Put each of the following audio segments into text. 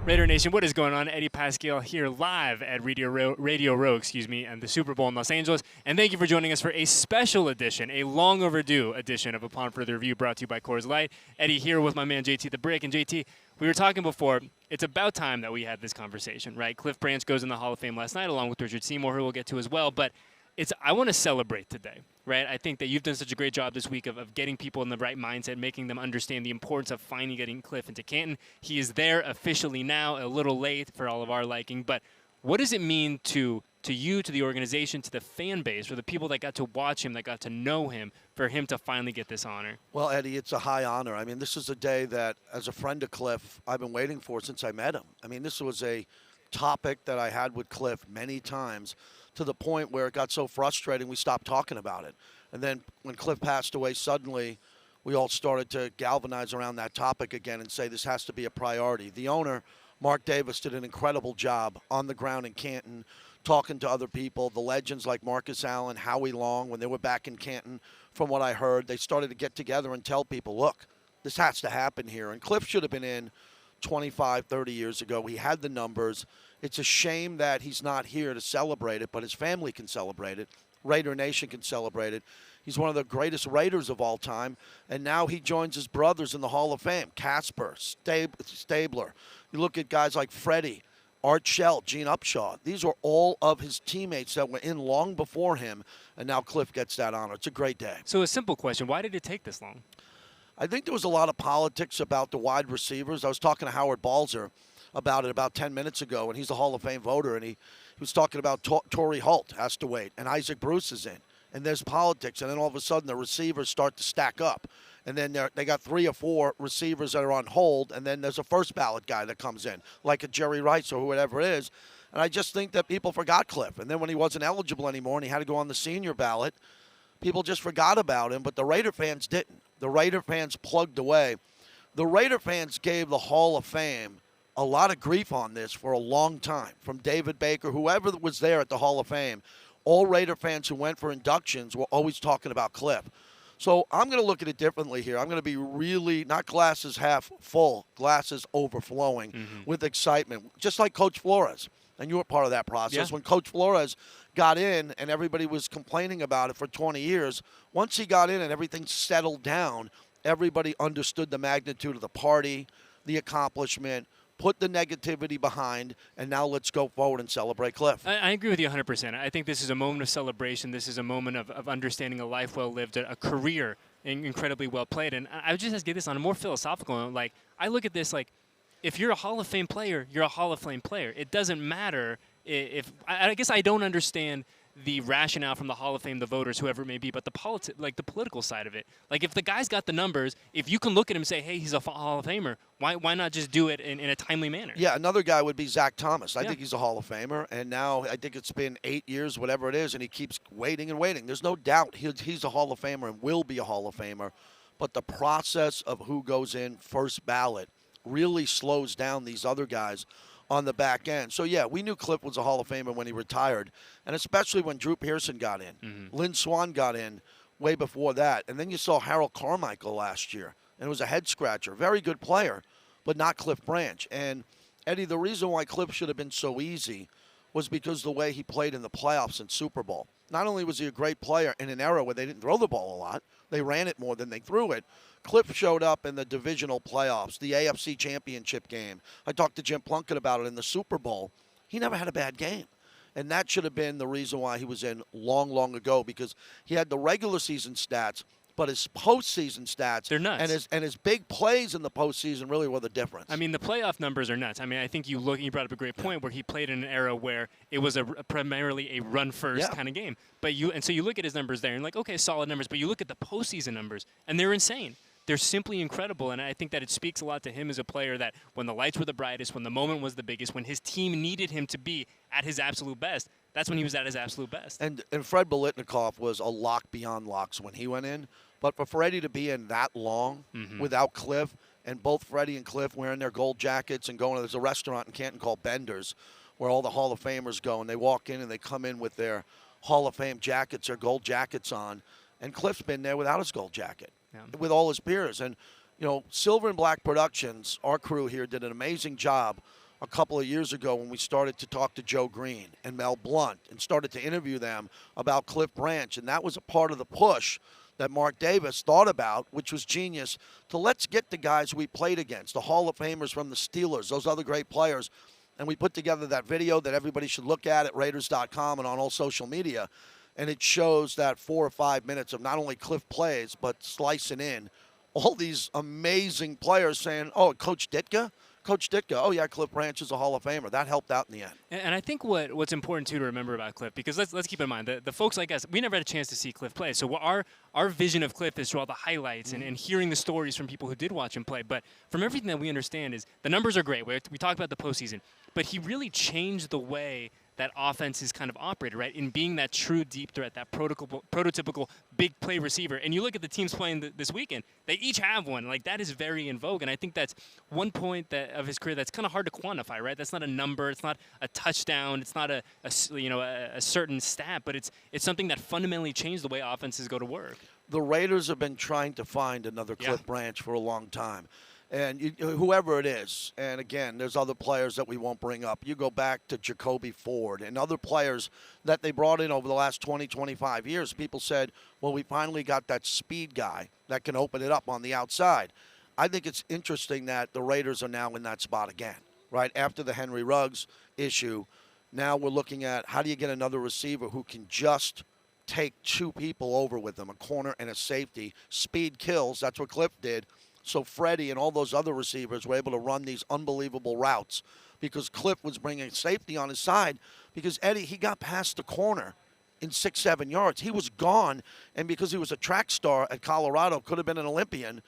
Raider Nation, what is going on? Eddie Paskal here live at Radio Row, and the Super Bowl in Los Angeles. And thank you for joining us for a special edition, a long overdue edition of Upon Further Review brought to you by Coors Light. Eddie here with my man JT the Brick. And JT, we were talking before, it's about time that we had this conversation, right? Cliff Branch goes in the Hall of Fame last night along with Richard Seymour, who we'll get to as well. But I want to celebrate today, right? I think that you've done such a great job this week of getting people in the right mindset, making them understand the importance of finally getting Cliff into Canton. He is there officially now, a little late for all of our liking. But what does it mean to you, to the organization, to the fan base, for the people that got to watch him, that got to know him, for him to finally get this honor? Well, Eddie, it's a high honor. I mean, this is a day that, as a friend of Cliff, I've been waiting for since I met him. I mean, this was a topic that I had with Cliff many times, to the point where it got so frustrating we stopped talking about it. And then when Cliff passed away suddenly, we all started to galvanize around that topic again and say this has to be a priority. The owner, Mark Davis, did an incredible job on the ground in Canton, talking to other people, the legends like Marcus Allen, Howie Long. When they were back in Canton, from what I heard, they started to get together and tell people, look, this has to happen here. And Cliff should have been in 25, 30 years ago. He had the numbers. It's a shame that he's not here to celebrate it, but his family can celebrate it. Raider Nation can celebrate it. He's one of the greatest Raiders of all time, and now he joins his brothers in the Hall of Fame. Casper, Stabler. You look at guys like Freddie, Art Shell, Gene Upshaw. These are all of his teammates that were in long before him, and now Cliff gets that honor. It's a great day. So a simple question, why did it take this long? I think there was a lot of politics about the wide receivers. I was talking to Howard Balzer about it about 10 minutes ago, and he's a Hall of Fame voter, and he was talking about Torrey Holt has to wait, and Isaac Bruce is in, and there's politics, and then all of a sudden the receivers start to stack up, and then they got 3 or 4 receivers that are on hold, and then there's a first ballot guy that comes in, like a Jerry Rice or whoever it is, and I just think that people forgot Cliff, and then when he wasn't eligible anymore and he had to go on the senior ballot, people just forgot about him, but the Raider fans didn't. The Raider fans plugged away. The Raider fans gave the Hall of Fame a lot of grief on this for a long time, from David Baker, whoever was there at the Hall of Fame. All Raider fans who went for inductions were always talking about Cliff. So I'm going to look at it differently here. I'm going to be really, not glasses half full, glasses overflowing with excitement, just like Coach Flores. And you were part of that process. Yeah. When Coach Flores got in and everybody was complaining about it for 20 years, once he got in and everything settled down, everybody understood the magnitude of the party, the accomplishment, put the negativity behind, and now let's go forward and celebrate Cliff. I agree with you 100%. I think this is a moment of celebration. This is a moment of understanding a life well lived, a career incredibly well played. And I would just have to get this on a more philosophical note. Like, I look at this like, if you're a Hall of Fame player, you're a Hall of Fame player. It doesn't matter if I guess I don't understand the rationale from the Hall of Fame, the voters, whoever it may be, but the political side of it. Like, if the guy's got the numbers, if you can look at him and say, hey, he's a Hall of Famer, why not just do it in a timely manner? Yeah, another guy would be Zach Thomas. I think he's a Hall of Famer, and now I think it's been 8 years, whatever it is, and he keeps waiting and waiting. There's no doubt he's a Hall of Famer and will be a Hall of Famer, but the process of who goes in first ballot really slows down these other guys on the back end. So, yeah, we knew Cliff was a Hall of Famer when he retired, and especially when Drew Pearson got in. Lynn Swann got in way before that. And then you saw Harold Carmichael last year, and it was a head-scratcher. Very good player, but not Cliff Branch. And, Eddie, the reason why Cliff should have been so easy was because the way he played in the playoffs and Super Bowl. Not only was he a great player in an era where they didn't throw the ball a lot, they ran it more than they threw it. Cliff showed up in the divisional playoffs, the AFC championship game. I talked to Jim Plunkett about it in the Super Bowl. He never had a bad game. And that should have been the reason why he was in long, long ago, because he had the regular season stats, but his postseason stats, they're nuts. And his big plays in the postseason really were the difference. I mean, the playoff numbers are nuts. I mean, I think you brought up a great point where he played in an era where it was primarily a run-first kind of game. So you look at his numbers there and like, okay, solid numbers, but you look at the postseason numbers, and they're insane. They're simply incredible, and I think that it speaks a lot to him as a player that when the lights were the brightest, when the moment was the biggest, when his team needed him to be at his absolute best, that's when he was at his absolute best. And Fred Biletnikoff was a lock beyond locks when he went in. But for Freddie to be in that long without Cliff, and both Freddie and Cliff wearing their gold jackets and going, there's a restaurant in Canton called Bender's where all the Hall of Famers go, and they walk in and they come in with their Hall of Fame jackets, their gold jackets on. And Cliff's been there without his gold jacket, with all his peers. And, you know, Silver and Black Productions, our crew here, did an amazing job a couple of years ago when we started to talk to Joe Green and Mel Blount and started to interview them about Cliff Branch. And that was a part of the push that Mark Davis thought about, which was genius, to let's get the guys we played against, the Hall of Famers from the Steelers, those other great players. And we put together that video that everybody should look at Raiders.com and on all social media. And it shows that 4 or 5 minutes of not only Cliff plays, but slicing in all these amazing players saying, oh, Coach Ditka? Coach Ditka, oh, yeah, Cliff Branch is a Hall of Famer. That helped out in the end. And I think what's important, too, to remember about Cliff, because let's keep in mind, the folks like us, we never had a chance to see Cliff play. So our vision of Cliff is through all the highlights and hearing the stories from people who did watch him play. But from everything that we understand is the numbers are great. We talked about the postseason. But he really changed the way that offense is kind of operated, right, in being that true deep threat, that prototypical big play receiver. And you look at the teams playing this weekend, they each have one. Like, that is very in vogue. And I think that's one point of his career that's kind of hard to quantify, right? That's not a number. It's not a touchdown. It's not a certain stat. But it's something that fundamentally changed the way offenses go to work. The Raiders have been trying to find another Cliff Branch for a long time. And whoever it is, and again, there's other players that we won't bring up. You go back to Jacoby Ford and other players that they brought in over the last 20, 25 years. People said, well, we finally got that speed guy that can open it up on the outside. I think it's interesting that the Raiders are now in that spot again, right? After the Henry Ruggs issue, now we're looking at how do you get another receiver who can just take two people over with them, a corner and a safety. Speed kills. That's what Cliff did. So Freddie and all those other receivers were able to run these unbelievable routes because Cliff was bringing safety on his side because, Eddie, he got past the corner in 6, 7 yards. He was gone, and because he was a track star at Colorado, could have been an Olympian,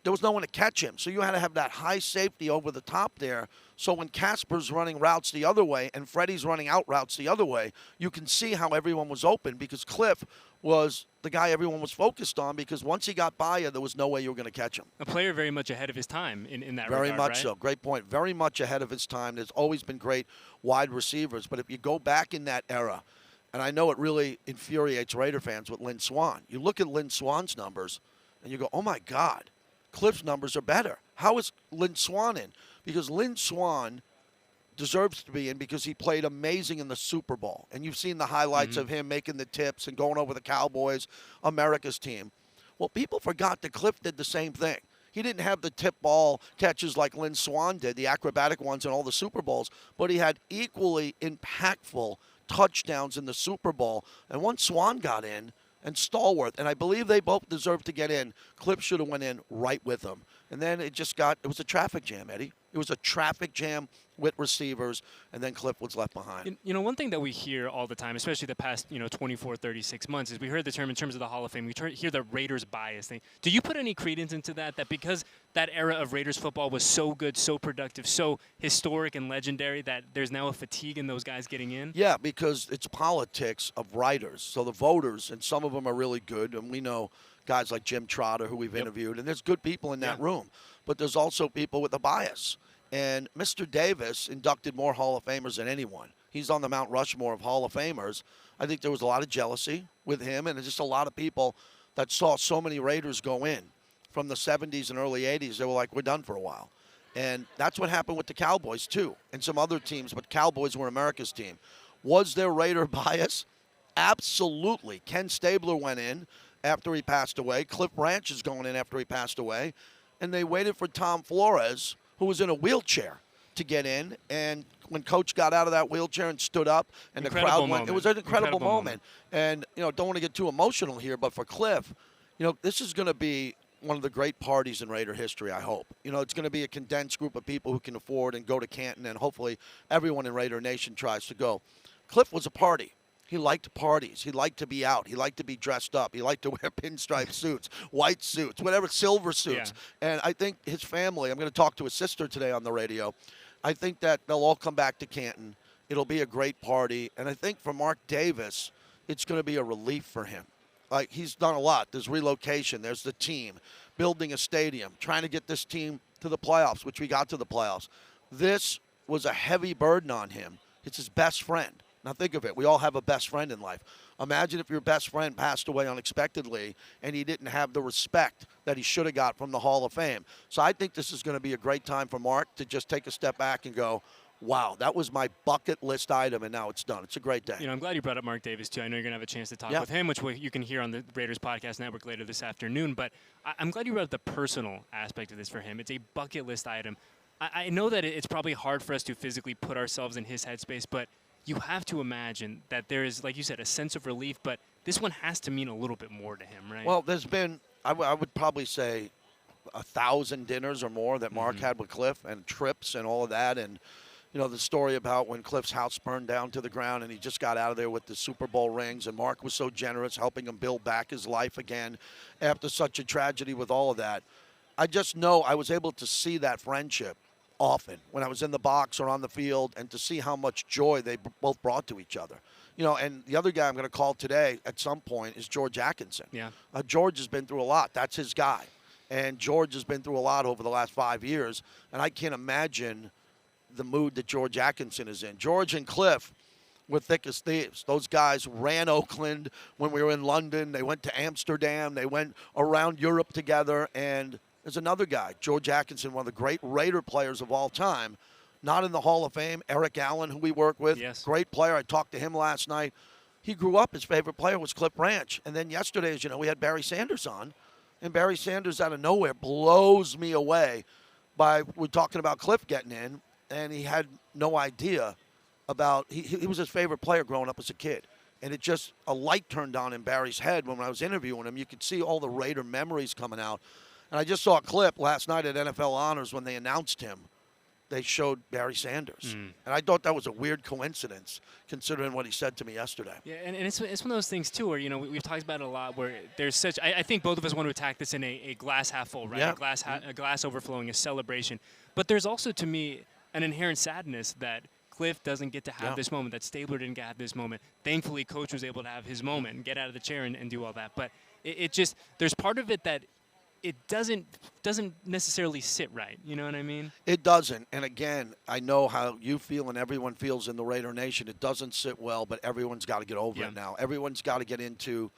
there was no one to catch him. So you had to have that high safety over the top there. So when Casper's running routes the other way and Freddie's running out routes the other way, you can see how everyone was open because Cliff was the guy everyone was focused on because once he got by you, there was no way you were going to catch him. A player very much ahead of his time in that regard, Very much right? so. Great point. Very much ahead of his time. There's always been great wide receivers. But if you go back in that era, and I know it really infuriates Raider fans with Lynn Swann, you look at Lynn Swann's numbers and you go, oh, my God. Cliff's numbers are better. How is Lynn Swann in? Because Lynn Swann deserves to be in because he played amazing in the Super Bowl. And you've seen the highlights of him making the tips and going over the Cowboys, America's team. Well, people forgot that Cliff did the same thing. He didn't have the tip ball catches like Lynn Swann did, the acrobatic ones in all the Super Bowls, but he had equally impactful touchdowns in the Super Bowl. And once Swann got in, and Stallworth, and I believe they both deserved to get in. Cliff should have went in right with them. And then it was a traffic jam, Eddie. It was a traffic jam with receivers, and then Cliff was left behind. You know, one thing that we hear all the time, especially the past, 24, 36 months, is we heard the term in terms of the Hall of Fame. We hear the Raiders bias thing. Do you put any credence into that because that era of Raiders football was so good, so productive, so historic and legendary that there's now a fatigue in those guys getting in? Yeah, because it's politics of writers. So the voters, and some of them are really good, and we know guys like Jim Trotter, who we've interviewed, and there's good people in that room. But there's also people with a bias. And Mr. Davis inducted more Hall of Famers than anyone. He's on the Mount Rushmore of Hall of Famers. I think there was a lot of jealousy with him and just a lot of people that saw so many Raiders go in from the 70s and early 80s. They were like, we're done for a while. And that's what happened with the Cowboys, too, and some other teams. But Cowboys were America's team. Was there Raider bias? Absolutely. Ken Stabler went in after he passed away. Cliff Branch is going in after he passed away. And they waited for Tom Flores, who was in a wheelchair, to get in. And when Coach got out of that wheelchair and stood up and the crowd went, it was an incredible moment. And, don't want to get too emotional here, but for Cliff, this is going to be one of the great parties in Raider history, I hope. It's going to be a condensed group of people who can afford and go to Canton, and hopefully everyone in Raider Nation tries to go. Cliff was a party. He liked parties. He liked to be out. He liked to be dressed up. He liked to wear pinstripe suits, white suits, whatever, silver suits. Yeah. And I think his family, I'm going to talk to his sister today on the radio, I think that they'll all come back to Canton. It'll be a great party. And I think for Mark Davis, it's going to be a relief for him. Like, he's done a lot. There's relocation. There's the team, building a stadium, trying to get this team to the playoffs, which we got to the playoffs. This was a heavy burden on him. It's his best friend. Now think of it. We all have a best friend in life. Imagine if your best friend passed away unexpectedly and he didn't have the respect that he should have got from the Hall of Fame. So I think this is going to be a great time for Mark to just take a step back and go, wow, that was my bucket list item, and now it's done. It's a great day. You know, I'm glad you brought up Mark Davis, too. I know you're going to have a chance to talk with him, which you can hear on the Raiders Podcast Network later this afternoon. But I'm glad you brought up the personal aspect of this for him. It's a bucket list item. I know that it's probably hard for us to physically put ourselves in his headspace, but you have to imagine that there is, like you said, a sense of relief, but this one has to mean a little bit more to him, right? Well, there's been, I would probably say, 1,000 dinners or more that Mark had with Cliff, and trips and all of that. And, you know, the story about when Cliff's house burned down to the ground and he just got out of there with the Super Bowl rings, and Mark was so generous, helping him build back his life again after such a tragedy with all of that. I just know I was able to see that friendship often when I was in the box or on the field, and to see how much joy they both brought to each other. You know, and the other guy I'm going to call today at some point is George Atkinson. Yeah. George has been through a lot. That's his guy. And George has been through a lot over the last 5 years, and I can't imagine the mood that George Atkinson is in. George and Cliff were thick as thieves. Those guys ran Oakland when we were in London. They went to Amsterdam. They went around Europe together. And there's another guy, George Atkinson, one of the great Raider players of all time, not in the Hall of Fame. Eric Allen, who we work with, great player. I talked to him last night. He grew up, his favorite player was Cliff Branch. And then yesterday, as you know, we had Barry Sanders on. And Barry Sanders out of nowhere blows me away we're talking about Cliff getting in, and he had no idea about, he was his favorite player growing up as a kid. And it just, a light turned on in Barry's head when I was interviewing him. You could see all the Raider memories coming out. And I just saw a clip last night at NFL Honors when they announced him. They showed Barry Sanders. And I thought that was a weird coincidence, considering what he said to me yesterday. Yeah, and it's one of those things, too, where, you know, we've talked about it a lot, where there's such – I think both of us want to attack this in a glass half full, right? Yeah. A glass overflowing, a celebration. But there's also, to me, an inherent sadness that Cliff doesn't get to have this moment, that Stabler didn't have this moment. Thankfully, Coach was able to have his moment and get out of the chair and do all that. But it just – there's part of it that – it doesn't necessarily sit right. You know what I mean? It doesn't. And again, I know how you feel and everyone feels in the Raider Nation. It doesn't sit well, but everyone's got to get over it now. Everyone's got to get into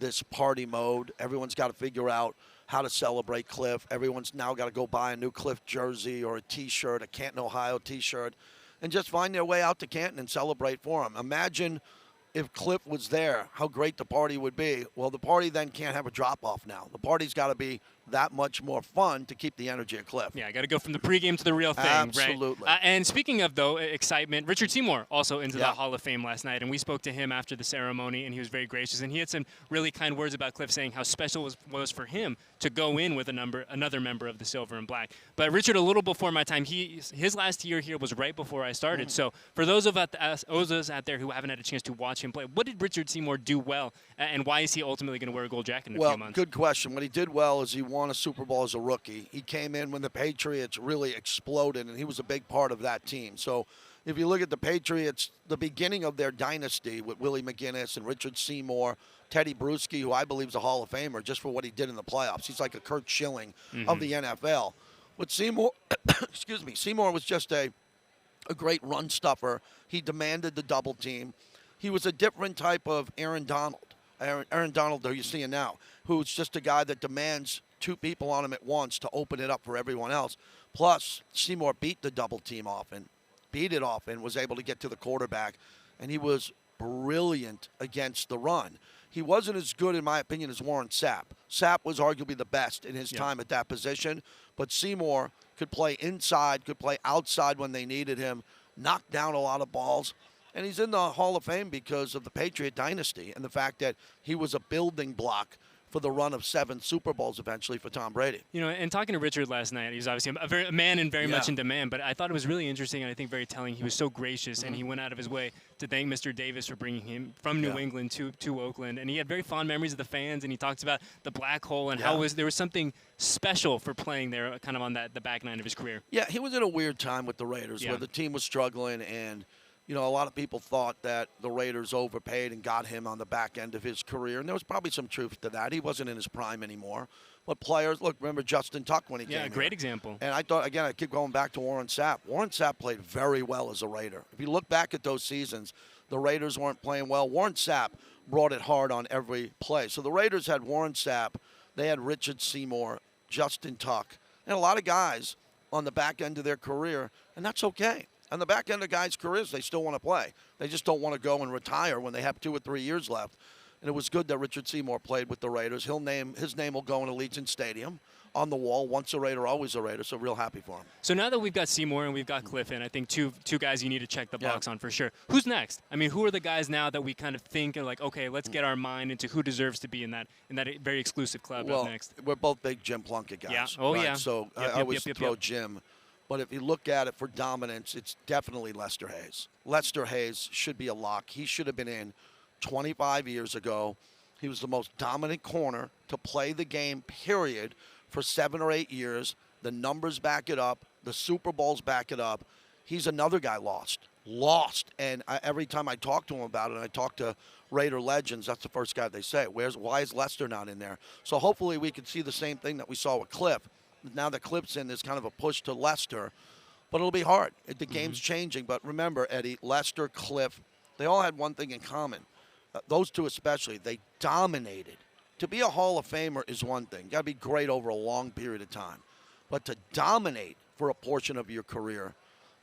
this party mode. Everyone's got to figure out how to celebrate Cliff. Everyone's now got to go buy a new Cliff jersey or a T-shirt, a Canton, Ohio T-shirt, and just find their way out to Canton and celebrate for him. Imagine if Cliff was there, how great the party would be. Well, the party then can't have a drop-off now. The party's got to be that much more fun to keep the energy at Cliff. Yeah, I got to go from the pregame to the real thing, Absolutely. right? And speaking of, though, excitement, Richard Seymour also into the Hall of Fame last night, and we spoke to him after the ceremony, and he was very gracious, and he had some really kind words about Cliff, saying how special it was for him to go in with another member of the Silver and Black. But Richard, a little before my time, his last year here was right before I started. So for those of us out there who haven't had a chance to watch him play, what did Richard Seymour do well, and why is he ultimately going to wear a gold jacket in a few months? Well, good question. What he did well is he won a Super Bowl as a rookie. He came in when the Patriots really exploded, and he was a big part of that team. So if you look at the Patriots, the beginning of their dynasty with Willie McGinnis and Richard Seymour, Teddy Bruschi, who I believe is a Hall of Famer just for what he did in the playoffs. He's like a Kurt Schilling of the NFL. With Seymour, excuse me, Seymour was just a great run stuffer. He demanded the double team. He was a different type of Aaron Donald. Aaron Donald, who you're seeing now, who's just a guy that demands two people on him at once to open it up for everyone else. Plus, Seymour beat the double team often, was able to get to the quarterback, and he was brilliant against the run. He wasn't as good, in my opinion, as Warren Sapp. Sapp was arguably the best in his time at that position, but Seymour could play inside, could play outside when they needed him, knocked down a lot of balls. And he's in the Hall of Fame because of the Patriot dynasty and the fact that he was a building block for the run of 7 Super Bowls eventually for Tom Brady. You know, and talking to Richard last night, he's obviously a man and very much in demand, but I thought it was really interesting and I think very telling. He was so gracious, and he went out of his way to thank Mr. Davis for bringing him from New England to Oakland. And he had very fond memories of the fans, and he talks about the black hole and how there was something special for playing there kind of on the back nine of his career. Yeah, he was in a weird time with the Raiders where the team was struggling, and you know, a lot of people thought that the Raiders overpaid and got him on the back end of his career, and there was probably some truth to that. He wasn't in his prime anymore. But players, look, remember Justin Tuck when he came here? Yeah, great example. And I thought, again, I keep going back to Warren Sapp. Warren Sapp played very well as a Raider. If you look back at those seasons, the Raiders weren't playing well. Warren Sapp brought it hard on every play. So the Raiders had Warren Sapp. They had Richard Seymour, Justin Tuck, and a lot of guys on the back end of their career, and that's okay. And the back end of guys' careers, they still want to play. They just don't want to go and retire when they have 2 or 3 years left. And it was good that Richard Seymour played with the Raiders. His name will go in Allegiant Stadium on the wall. Once a Raider, always a Raider. So real happy for him. So now that we've got Seymour and we've got Cliff in, I think two guys you need to check the box on for sure. Who's next? I mean, who are the guys now that we kind of think are like, okay, let's get our mind into who deserves to be in that very exclusive club up next? We're both big Jim Plunkett guys. Yeah. Oh, right? yeah. So I always throw Jim. But if you look at it for dominance, it's definitely Lester Hayes. Lester Hayes should be a lock. He should have been in 25 years ago. He was the most dominant corner to play the game, period, for 7 or 8 years. The numbers back it up. The Super Bowls back it up. He's another guy lost. And every time I talk to him about it, and I talk to Raider legends, that's the first guy they say. Why is Lester not in there? So hopefully we can see the same thing that we saw with Cliff. Now that Cliff's in, there's kind of a push to Lester. But it'll be hard. The game's changing. But remember, Eddie, Lester, Cliff, they all had one thing in common. Those two especially, they dominated. To be a Hall of Famer is one thing. You got to be great over a long period of time. But to dominate for a portion of your career,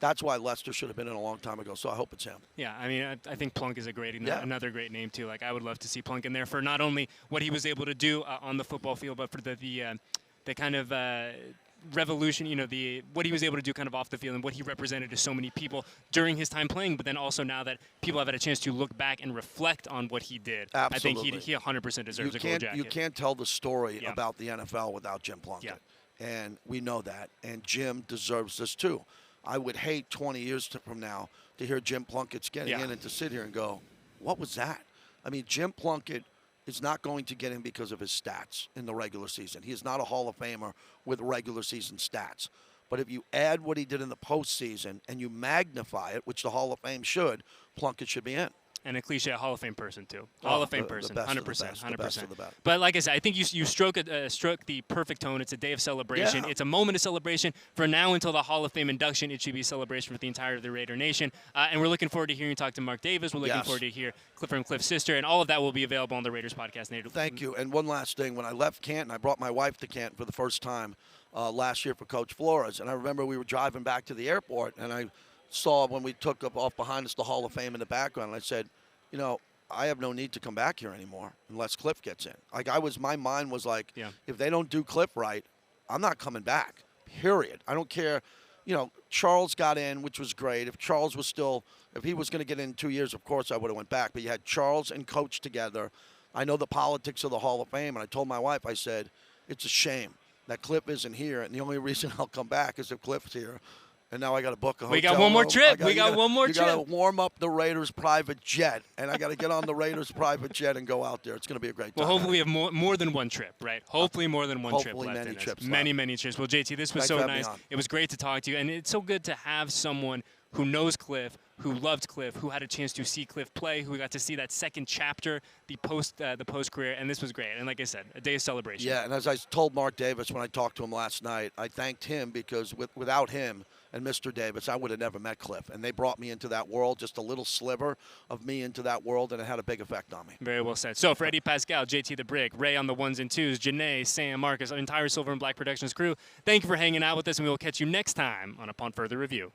that's why Lester should have been in a long time ago. So I hope it's him. Yeah, I mean, I think Plunk is another great name too. Like, I would love to see Plunk in there for not only what he was able to do on the football field, but for the kind of revolution, what he was able to do kind of off the field and what he represented to so many people during his time playing, but then also now that people have had a chance to look back and reflect on what he did. Absolutely. I think he 100% deserves a gold jacket. You can't tell the story about the NFL without Jim Plunkett. Yeah. And we know that. And Jim deserves this too. I would hate 20 years from now to hear Jim Plunkett's getting in and to sit here and go, what was that? I mean, Jim Plunkett is not going to get in because of his stats in the regular season. He is not a Hall of Famer with regular season stats. But if you add what he did in the postseason and you magnify it, which the Hall of Fame should, Plunkett should be in. And a cliche Hall of Fame person too. Hall of Fame person, 100%, 100%. Best. But like I said, I think you struck the perfect tone. It's a day of celebration. Yeah. It's a moment of celebration. For now until the Hall of Fame induction, it should be a celebration for the entire of the Raider Nation. And we're looking forward to hearing you talk to Mark Davis. We're looking forward to hear from Cliff's sister, and all of that will be available on the Raiders podcast. Thank you. And one last thing: when I left Canton, I brought my wife to Canton for the first time last year for Coach Flores, and I remember we were driving back to the airport, and I saw when we took up off behind us the Hall of Fame in the background, and I said, I have no need to come back here anymore unless Cliff gets in. My mind was like, if they don't do Cliff right, I'm not coming back, period. I don't care. Charles got in, which was great. If he was going to get in 2 years, of course I would have went back. But you had Charles and Coach together. I know the politics of the Hall of Fame, and I told my wife, I said, it's a shame that Cliff isn't here, and the only reason I'll come back is if Cliff's here. And now I got to book a hotel. We got one more trip. We got one more trip. You got to warm up the Raiders' private jet, and I got to get on the Raiders' private jet and go out there. It's going to be a great time. Well, hopefully we have more than one trip, right? Hopefully more than one trip left. Many trips. Many trips. Well, JT, this was so nice. It was great to talk to you, and it's so good to have someone who knows Cliff, who loved Cliff, who had a chance to see Cliff play, who got to see that second chapter, the post career, and this was great. And like I said, a day of celebration. Yeah, and as I told Mark Davis when I talked to him last night, I thanked him because without him and Mr. Davis, I would have never met Cliff. And they brought me into that world, just a little sliver of me into that world, and it had a big effect on me. Very well said. So for Eddie Paskal, JT the Brick, Ray on the ones and twos, Janae, Sam, Marcus, our entire Silver and Black Productions crew, thank you for hanging out with us, and we will catch you next time on Upon Further Review.